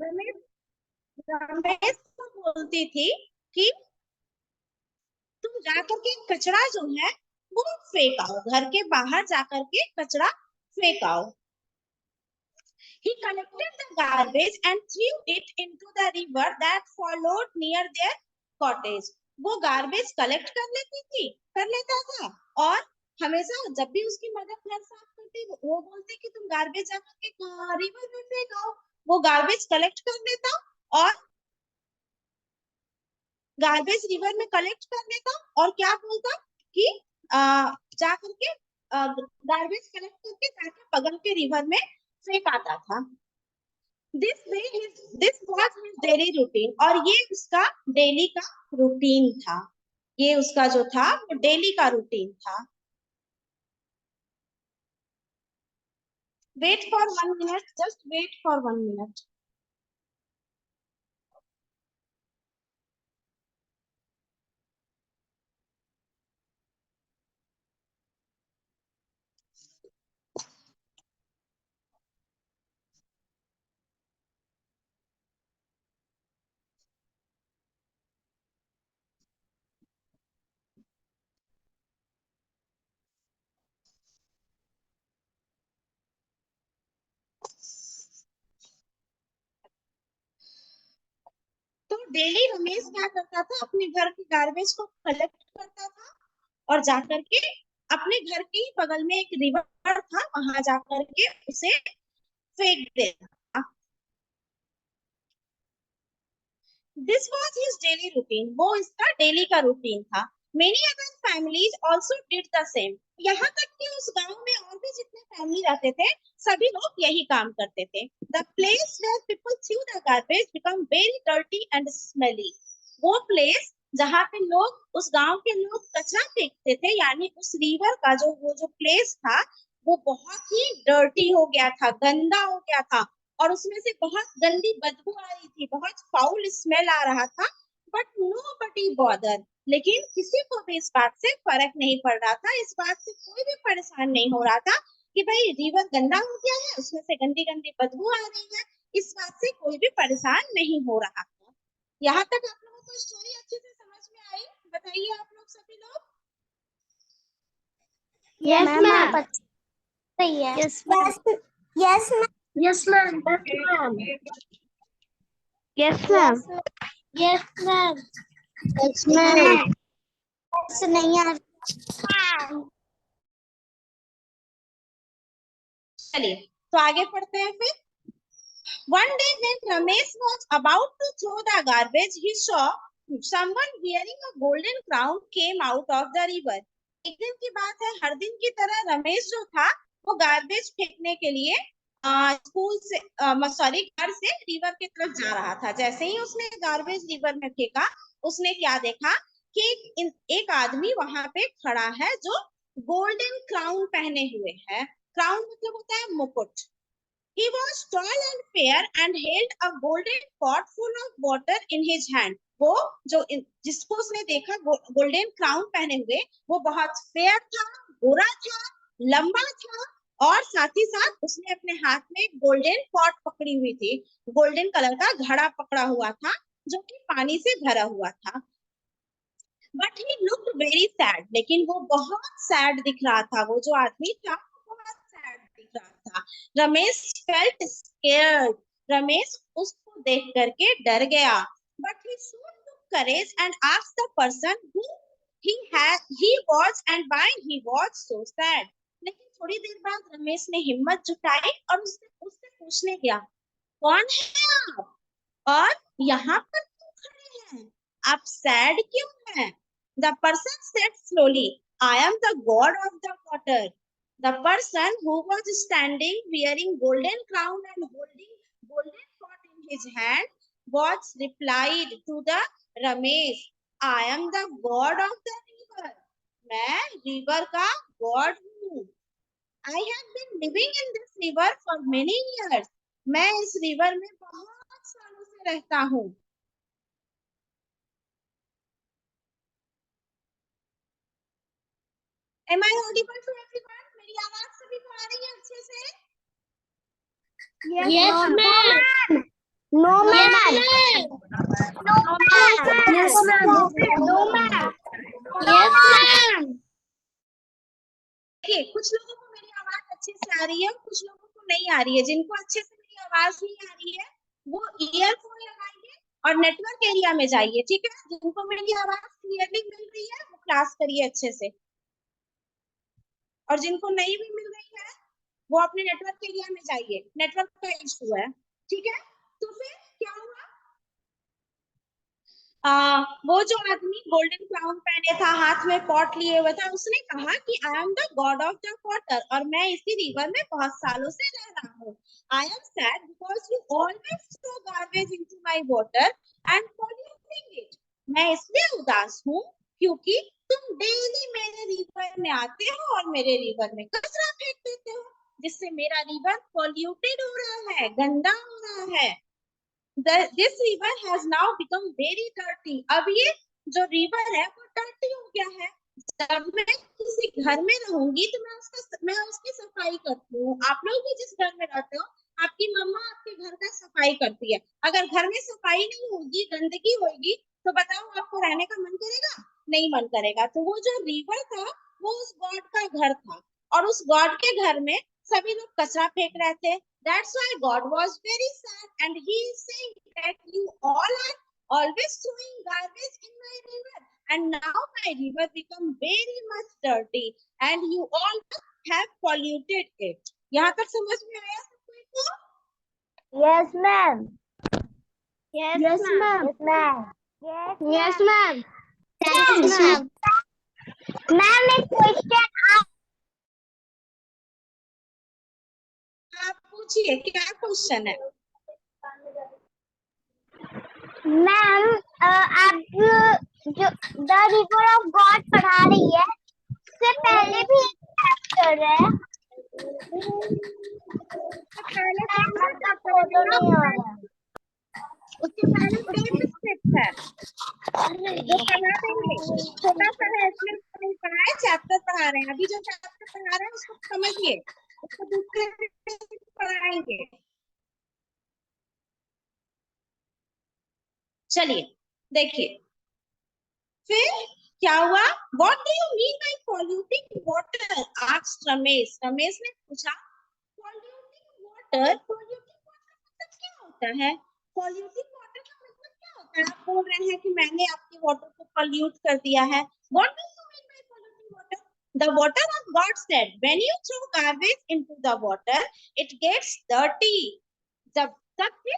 रमेश रमेश को बोलती थी कि तुम जाकर के कचरा जो है वो फेंक आओ, घर के बाहर जाकर के कचरा फेंक आओ। He collected the garbage and threw it into the river that followed near their cottage. वो गार्बेज कलेक्ट कर लेता था, और हमेशा जब भी उसकी मदर घर साफ करती वो बोलते कि तुम गार्बेज जाकर के रिवर में फेंक आओ। वो गार्बेज कलेक्ट कर लेता और गार्बेज रिवर में कलेक्ट कर लेता और क्या बोलता कि जा करके गार्बेज कलेक्ट करके जाके बगल के रिवर में फेंक आता था। This was his daily routine, और ये उसका डेली का रूटीन था। ये उसका जो था वो डेली का रूटीन था। Wait for 1 minute, just wait for 1 minute. तो डेली रमेश क्या करता था, अपने घर के गार्बेज को कलेक्ट करता था और जाकर के अपने घर के ही बगल में एक रिवर था, वहां जाकर के उसे फेंक देता। This was his daily routine, वो इसका डेली का रूटीन था। Many other families also did the same. यहाँ तक कि उस गांव में और भी जितने फैमिली रहते थे सभी लोग यही काम करते थे। The place where people through the garbage become very dirty and smelly. वो प्लेस जहाँ पे लोग, उस गांव के लोग कचरा फेंकते थे, यानी उस रिवर का जो वो जो प्लेस था वो बहुत ही डर्टी हो गया था, गंदा हो गया था, और उसमें से बहुत गंदी बदबू आ रही थी, बहुत फाउल स्मेल आ रहा था। बट नो बडी बॉदर, लेकिन किसी को भी इस बात से फर्क नहीं पड़ रहा था, इस बात से कोई भी परेशान नहीं हो रहा था कि भाई रिवर गंदा हो गया है, उसमें से गंदी गंदी बदबू आ रही है। इस बात से कोई भी परेशान नहीं हो रहा था। यहाँ तक आप लोगों को स्टोरी अच्छे से समझ में आई? बताइए आप लोग सभी लोग। यस मैम आप मैम। सही है। Yes ma'am. Yes ma'am. Yes ma'am. Yes ma'am. Yes ma'am. Yes ma'am. Yes नहीं आ चलिए तो आगे पढ़ते हैं फिर। One day when Ramesh was about to throw the garbage, he saw someone wearing a golden crown came out of the river. एक दिन की बात है, हर दिन की तरह रमेश जो था वो गार्बेज फेंकने के लिए स्कूल से सॉरी घर से रिवर की तरफ जा रहा था। जैसे ही उसने गार्बेज रिवर में फेंका, उसने क्या देखा कि एक आदमी वहां पे खड़ा है जो गोल्डन क्राउन पहने हुए है। क्राउन मतलब होता है मुकुट। He was tall and fair and held a golden pot full of water in his hand. वो जिसको उसने देखा गोल्डन क्राउन पहने हुए, वो बहुत फेयर था, गोरा था, लंबा था, और साथ ही साथ उसने अपने हाथ में गोल्डन पॉट पकड़ी हुई थी। गोल्डन कलर का घड़ा पकड़ा हुआ था जो कि पानी से भरा हुआ था। But he looked very sad, लेकिन वो बहुत सैड दिख रहा था। वो जो आदमी था बहुत सैड दिख रहा था। रमेश फेल्ट स्केयर्ड, रमेश उसको देख करके डर गया। But he soon took courage and asked the person who he was and why he was so sad. लेकिन थोड़ी देर बाद रमेश ने हिम्मत जुटाई और उससे उससे पूछने गया, कौन है आप, और यहाँ पर क्यों खड़े हैं, आप सैड क्यों हैं? The person said slowly, I am the god of the water. The person who was standing wearing golden crown and holding golden pot in his hand was replied to the Ramesh, I am the god of the river. मैं river का god हूँ। I have been living in this river for many years. मैं इस river में बहुत सालों से रहता हूँ। Am I audible to everyone? मेरी आवाज सभी को आ रही है अच्छे से? Yes ma'am. No, ma'am. No, ma'am. Yes, ma'am. No, ma'am. Yes, ma'am. देखिए, कुछ लोगों को मेरी आवाज अच्छे से आ रही है, कुछ लोगों को नहीं आ रही है। जिनको अच्छे से मेरी आवाज नहीं आ रही है वो ईयरफोन लगाइए और नेटवर्क एरिया में जाइए, ठीक है। जिनको मेरी आवाज क्लियरली मिल रही है वो क्लास करिए अच्छे से, और जिनको नहीं भी मिल रही है वो अपने नेटवर्क एरिया में जाइए, नेटवर्क का इशू है, ठीक है। तो फिर क्या हुआ, वो जो आदमी गोल्डन क्राउन पहने था, हाथ में पॉट लिए हुए था, उसने कहा कि I am the God of the water, और मैं इसी रिवर में बहुत सालों से रह रहा हूँ। I am sad because you always throw garbage into my water and polluting it. मैं इसलिए उदास हूँ क्योंकि तुम डेली मेरे रिवर में आते हो और मेरे रिवर में कचरा फेंक देते हो, जिससे मेरा रिवर पॉल्यूटेड हो रहा है, गंदा हो रहा है। This river has now become very dirty. अब ये जो रिवर है वो डर्टी हो गया है। जब मैं किसी घर में रहूंगी तो मैं उसकी सफाई करती हूँ। आप लोग भी जिस घर में रहते हो आपकी मम्मा आपके घर का सफाई करती है। अगर घर में सफाई नहीं होगी, गंदगी होगी, तो बताओ आपको रहने का मन करेगा? नहीं मन करेगा। तो वो जो रिवर था वो उस गॉड का घर था, और उस गॉड के घर में सभी लोग कचरा फेंक रहे थे। That's why God was very sad, and He is saying that you all are always throwing garbage in my river, and now my river become very much dirty, and you all have polluted it. यहाँ तक समझ में आया सबको को? Yes, ma'am. Yes, ma'am. Yes, ma'am. Yes, ma'am. Yes, ma'am. Ma'am, एक question आप पूछिए क्या क्वेश्चन है? मैम, आप जो द रिवर ऑफ गॉड पढ़ा रही है उससे पहले भी एक चैप्टर है। पहले मतलब फोटो नहीं हो रहा। उसके पहले 10 स्टेप्स है जो पढ़ा देंगे। छोटा सा है इसलिए नहीं पढ़ा है, चैप्टर पढ़ा रहे हैं। अभी जो चैप्टर पढ़ा रहे हैं उसको समझिए, उसको दूसरे पढ़ाएंगे। चलिए देखिए फिर क्या हुआ। What do you mean by polluting water? Asked Ramesh. Ramesh ने पूछा पॉल्यूटिंग वाटर, पॉल्यूटिंग वाटर मतलब क्या होता है? पॉल्यूटिंग वाटर का मतलब क्या होता है? आप बोल रहे हैं कि मैंने आपके वाटर को पॉल्यूट कर दिया है। What do you mean by polluting water? The water of God said, when you throw garbage into the water, it gets dirty. जब तक फिर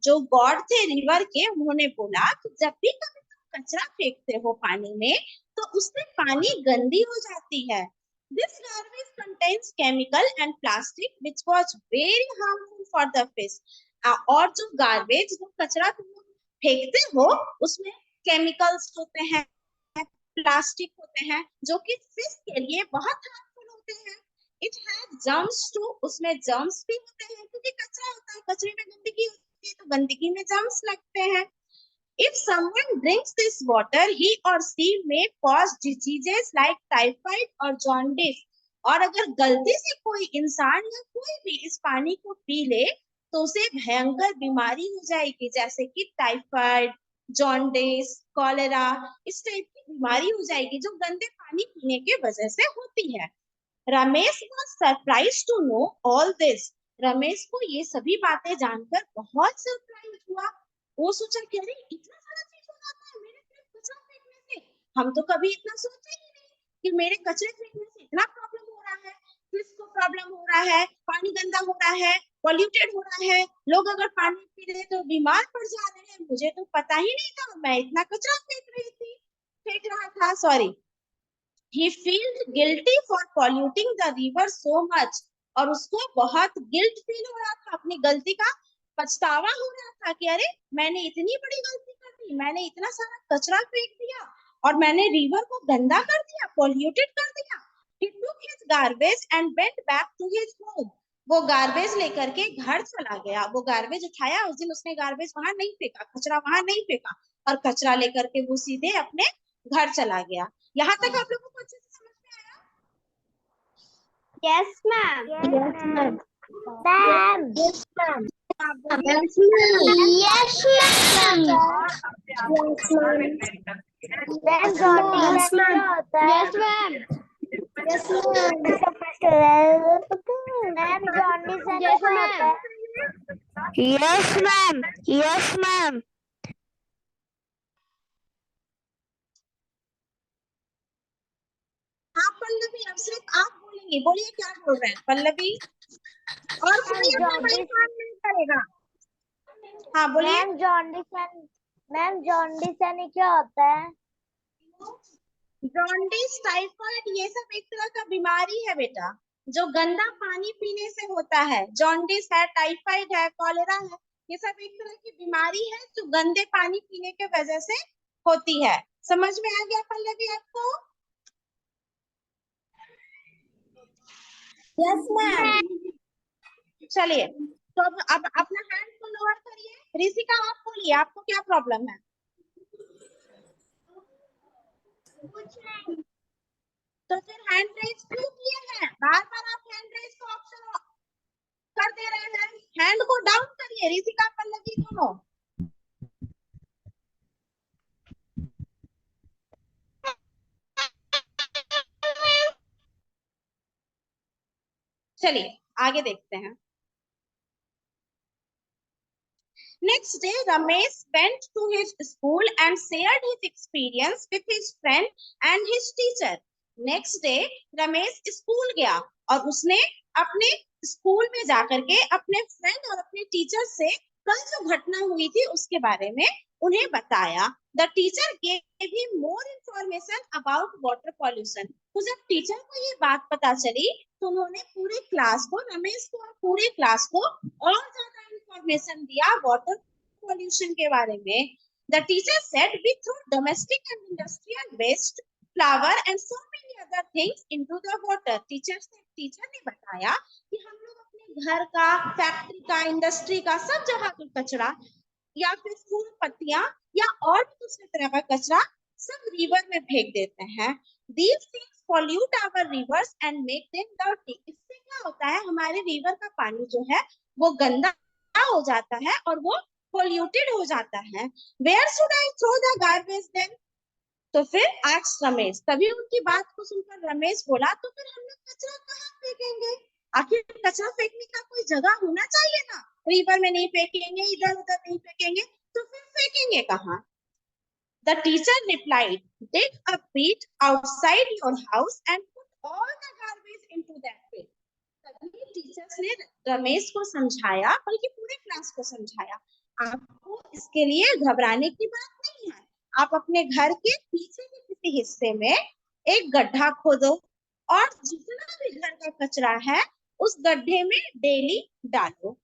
जो गॉड थे रिवर के, उन्होंने बोला कि जब भी कभी तुम कचरा फेंकते हो पानी में तो उससे पानी गंदी हो जाती है। This garbage contains chemical and plastic which was very harmful for the fish. और जो गार्बेज, जो कचरा तुम फेंकते हो उसमें केमिकल्स होते हैं, प्लास्टिक होते हैं, जो कि फिश के लिए बहुत हार्मफुल होते हैं। इट हैज जर्म्स टू, उसमें जर्म्स भी होते हैं क्योंकि कचरा होता है, कचरे में गंदगी होती है तो गंदगी में जर्म्स लगते हैं। If someone drinks this water, he or she may cause diseases like typhoid or jaundice. और अगर गलती से कोई इंसान या कोई भी इस पानी को पी ले तो उसे भयंकर बीमारी हो जाएगी, जैसे कि टाइफाइड, जॉन्डिस, कॉलेरा, इस टाइप की बीमारी हो जाएगी जो गंदे पानी पीने के वजह से होती है। Ramesh was surprised to know all this. Ramesh को ये सभी बातें जानकर बहुत सरप्राइज हुआ। वो सोचा कि अरे इतना सारा चीज हो जाता है मेरे कचरा फेंकने से, हम तो कभी इतना सोचे ही नहीं कि मेरे कचरे फेंकने से इतना प्रॉब्लम हो रहा है, किसको प्रॉब्लम हो रहा है, पानी गंदा हो रहा है, पॉल्यूटेड हो रहा है, लोग अगर पानी पी रहे तो बीमार पड़ जा रहे हैं, मुझे तो पता ही नहीं था, मैं इतना कचरा फेंक रहा था, sorry. He felt guilty for polluting the river so much. और उसको बहुत गिल्ट फील हो रहा था, अपनी गलती का पछतावा हो रहा था कि अरे मैंने इतनी बड़ी गलती कर दी, मैंने इतना सारा कचरा फेंक दिया और मैंने रिवर को गंदा कर दिया, पॉल्यूटेड कर दिया। He took his garbage and went back to his home. वो गार्बेज लेकर के घर चला गया। वो गार्बेज उठाया, उस दिन उसने गार्बेज वहां नहीं फेंका, कचरा वहां नहीं फेंका, और कचरा लेकर के वो सीधे अपने घर चला गया। यहाँ तक आप लोगों को अच्छे से समझ में आया? Yes, ma'am. Yes, ma'am. Ma'am. Yes, ma'am. हाँ, बोलिए। Yes, ma'am. Yes, ma'am. Ma'am jaundice क्या होता है? Yes, ma'am. Yes, ma'am. Ma'am jaundice क्या Yes, होता ma'am. है? Yes, ma'am. Yes, ma'am. हाँ पल्लवी, अब सिर्फ आप बोलेंगी, बोलिए क्या बोल रहे हैं पल्लवी, और कोई अपना माइक काम नहीं करेगा। हाँ बोलिए। मैम जॉन्डिस यानी क्या होता है? जॉन्डिस, टाइफाइड, ये सब एक तरह का बीमारी है बेटा, जो गंदा पानी पीने से होता है। जॉन्डिस है, टाइफाइड है, कॉलेरा है, ये सब एक तरह की बीमारी है जो गंदे पानी पीने के वजह से होती है। समझ में आ गया पल्लवी आपको? Yes, ma'am. चलिए, तो अब अपना हैंड को लोअर करिए। ऋषिका आप बोलिए, आपको क्या प्रॉब्लम है? तो फिर हैंड रेज क्यों किए हैं? बार बार आप हैंड रेज को ऑप्शन कर दे रहे हैं। हैंड को डाउन करिए, ऋषिका पल्लवी दोनों। चलिए आगे देखते हैं। Next day, Ramesh went to his school and shared his experience with his friend and his teacher. Next day, Ramesh school गया और उसने अपने स्कूल में जाकर के अपने फ्रेंड और अपने टीचर से कल जो घटना हुई थी उसके बारे में उन्हें बताया। The teacher gave him more information about water pollution. तो जब टीचर को ये बात पता चली तो उन्होंने पूरे क्लास को, रमेश को और पूरे क्लास को और ज्यादा इंफॉर्मेशन दिया वाटर पॉल्यूशन के बारे में। The teacher said we throw domestic and industrial waste, flower and so many other things into the water. Teacher ने बताया कि हम लोग अपने घर का, फैक्ट्री का, इंडस्ट्री का, सब जगह का कचरा या फिर फूल पत्तियां या और भी दूसरे तरह का कचरा सब रिवर में फेंक देते हैं। These things pollute our rivers and make them dirty. इससे क्या होता है, हमारे रिवर का पानी जो है वो गंदा हो जाता है और वो पोल्यूटेड हो जाता है। Where should I throw the garbage then? तो फिर आज रमेश, तभी उनकी बात को सुनकर रमेश बोला तो फिर हम लोग कचरा कहाँ फेंकेंगे? आखिर कचरा फेंकने का कोई जगह होना चाहिए ना। रिवर में नहीं फेंकेंगे, इधर उधर नहीं फेंकेंगे, तो फिर फेंकेंगे कहाँ? The teacher replied, dig a pit outside your house and put all the garbage into that pit. तभी टीचर्स ने रमेश को समझाया, बल्कि पूरे क्लास को समझाया, आपको इसके लिए घबराने की बात नहीं है। आप अपने घर के पीछे के किसी हिस्से में एक गड्ढा खोदो और जितना भी घर का कचरा है उस गड्ढे में डेली डालो।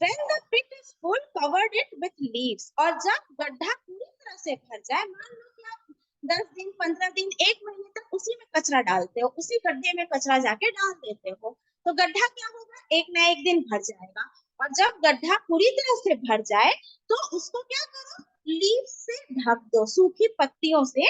When the pit is full, covered it with leaves. और जब गड्ढा पूरी तरह से भर जाए, मान लो कि आप 10 दिन, 15 दिन, 1 महीने तक उसी में कचरा डालते हो, उसी गड्ढे में कचरा जाके डाल देते हो, तो गड्ढा क्या होगा, एक ना एक दिन भर जाएगा। और जब गड्ढा पूरी तरह से भर जाए तो उसको क्या करो, लीव से ढक दो, सूखी पत्तियों से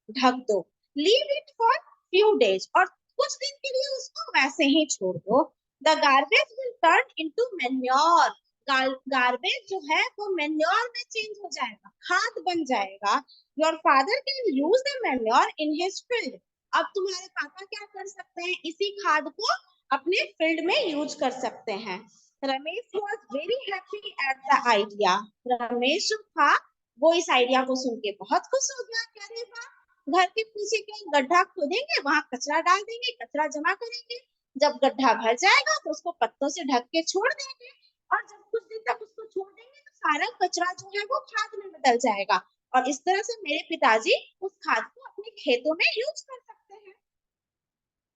ढक दो। Leave it for few days, और कुछ दिन के लिए उसको वैसे ही छोड़ दो। The garbage will turn into manure. Garbage जो है वो मैन्योर में चेंज हो जाएगा, खाद बन जाएगा। Your father can use the manure in his field. अब तुम्हारे पापा क्या कर सकते हैं, इसी खाद को अपने फील्ड में यूज कर सकते हैं। Ramesh was very happy at the idea. Ramesh जो था वो इस आइडिया को सुन के बहुत खुश हो गया। कह रहे वाह, घर के पीछे कहीं गड्ढा खोदेंगे, वहां कचरा डाल देंगे, कचरा जमा करेंगे, जब गड्ढा भर जाएगा तो उसको पत्तों से ढक के छोड़ देंगे, और जब कुछ दिन तक उसको छोड़ देंगे तो सारा कचरा जो है वो खाद में बदल जाएगा, और इस तरह से मेरे पिताजी उस खाद को अपने खेतों में यूज कर सकते हैं।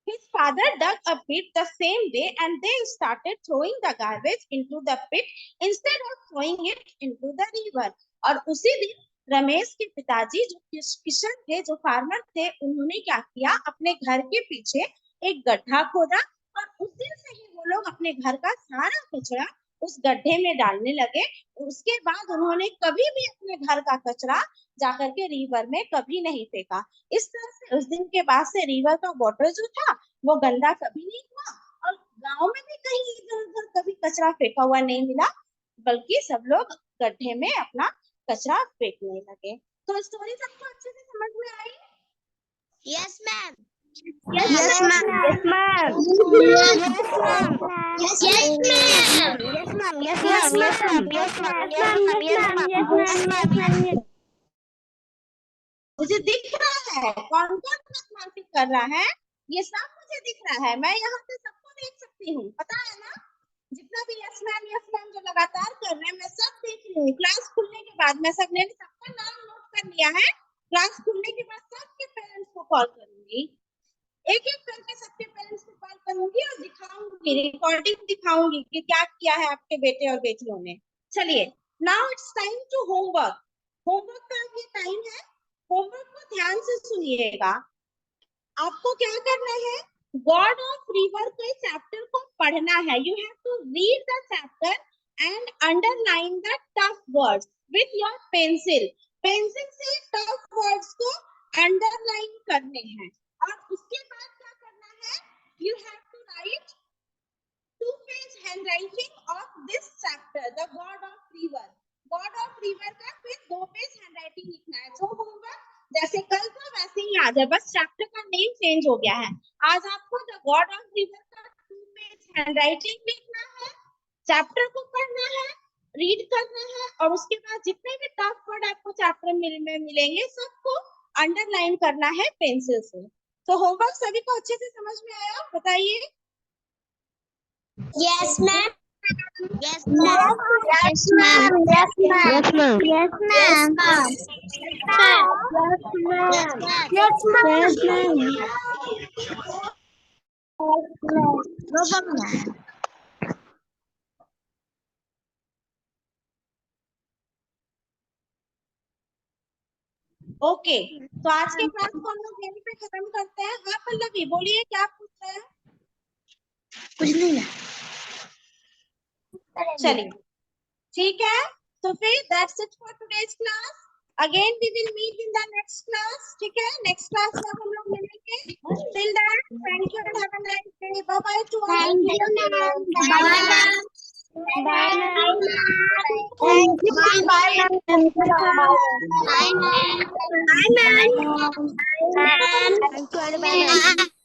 His father dug a pit the same day and they started throwing the garbage into the pit instead of throwing it into the river. और उसी दिन रमेश के पिताजी जो किशन थे, जो फार्मर थे, उन्होंने क्या किया, अपने घर के पीछे एक गड्ढा खोदा और उस दिन से ही वो लोग अपने घर का सारा कचरा उस गड्ढे में डालने लगे। उसके बाद उन्होंने कभी भी अपने घर का कचरा जाकर के रिवर में कभी नहीं फेंका। इस तरह से उस दिन के बाद से रिवर का वाटर जो था वो गंदा कभी नहीं हुआ और गांव में भी कहीं इधर उधर कभी कचरा फेंका हुआ नहीं मिला, बल्कि सब लोग गड्ढे में अपना कचरा फेंकने लगे। तो स्टोरी सबको अच्छे से समझ में आई? Yes, ma'am. Yes, Yes, ma'am. ma'am. Yes, ma'am. Yes, Yes, ma'am. ma'am. Yes, ma'am. Yes, ma'am. Yes, Yes, ma'am. ma'am. Yes, ma'am. Yes, ma'am. Yes, ma'am. Yes, ma'am. Yes, ma'am. मुझे दिख रहा है कौन कौन मार्किंग कर रहा है, ये सब मुझे दिख रहा है, मैं यहाँ पे सबको देख सकती हूँ, पता है ना? जितना भी यस मैम जो लगातार कर रहे हैं मैं सब देख रही हूँ। क्लास खुलने के बाद मैं सबने सबका नाम नोट कर लिया है, क्लास खुलने के बाद सबके पेरेंट्स को कॉल करूंगी, एक एक करके सबके पेरेंट्स को कॉल करूंगी और दिखाऊंगी, रिकॉर्डिंग दिखाऊंगी कि क्या किया है आपके बेटे और बेटियों ने। चलिए, now it's time to homework. Homework का ये टाइम है, होमवर्क को ध्यान से सुनिएगा। आपको क्या करना है, गॉड ऑफ रिवर के चैप्टर को पढ़ना है। You have to read the chapter and underline the tough words with your pencil. Pencil से टफ वर्ड्स को अंडरलाइन करने हैं और उसके बाद क्या करना है, you have to write 2-page handwriting of this chapter, the God of River. God of River का फिर 2 पेज हैंडराइटिंग लिखना है। जो होगा जैसे कल था वैसे ही आज है, बस चैप्टर का नेम चेंज हो गया है। आज आपको द गॉड ऑफ रिवर का 2 पेज हैंडराइटिंग लिखना है, चैप्टर को पढ़ना है, रीड करना है और उसके बाद जितने भी टफ वर्ड आपको चैप्टर में मिलेंगे सबको अंडरलाइन करना है पेंसिल से। तो होमवर्क सभी को अच्छे से समझ में आया? बताइए। Yes, ma'am. Yes, ma'am. Yes, ma'am. Yes, ma'am. Yes, ma'am. Yes, ma'am. Yes, ma'am. Yes, ma'am. Yes, ma'am. Okay, तो आज के क्लास को हम लोग यहीं पे खत्म करते हैं। हाँ पल्लवी बोलिए, क्या पूछ रहे हैं? कुछ नहीं चलिए ठीक है, तो फिर that's it for today's class. Again we will meet in the next class. ठीक है, नेक्स्ट क्लास में हम लोग मिलेंगे। Till then thank you and have a nice day. Bye bye to all. Thank you, ma'am. Bye, ma'am. Bye, ma'am. Thank you. Bye, ma'am. Bye, ma'am. Bye, ma'am. Bye, ma'am. Thank you, bye, ma'am.